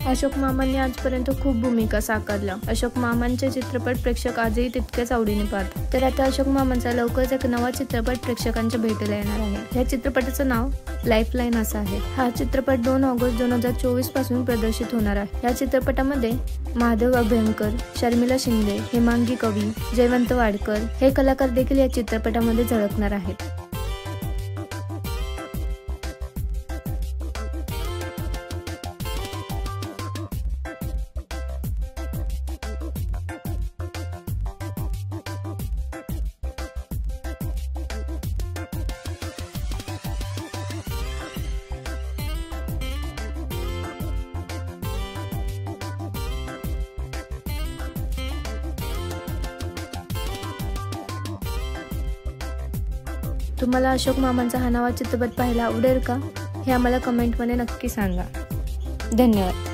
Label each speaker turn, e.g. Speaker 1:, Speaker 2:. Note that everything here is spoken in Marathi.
Speaker 1: अशोक मामांनी आजपर्यंत खूप भूमिका साकारल्या। अशोक मामांचे चित्रपट प्रेक्षक आजही तितकेच आवडीने पाहतात। तर आता अशोक मामांचा लवकरच एक नवा चित्रपट प्रेक्षकांच्या भेटीला येणार आहे। या चित्रपटाचं नाव लाईफलाईन असं आहे। हा चित्रपट 2 ऑगस्ट 2024 पासून प्रदर्शित होणार आहे। या चित्रपटामध्ये माधव अभ्यंकर, शर्मिला शिंदे, हेमांगी कवी, जयवंत वाडकर हे कलाकार देखील या चित्रपटामध्ये झळकणार आहेत। तुम्हाला अशोक मामांचा हा नवा चित्रपट पाहायला आवडेल का? हे आम्हाला कमेंटमध्ये नक्की सांगा। धन्यवाद।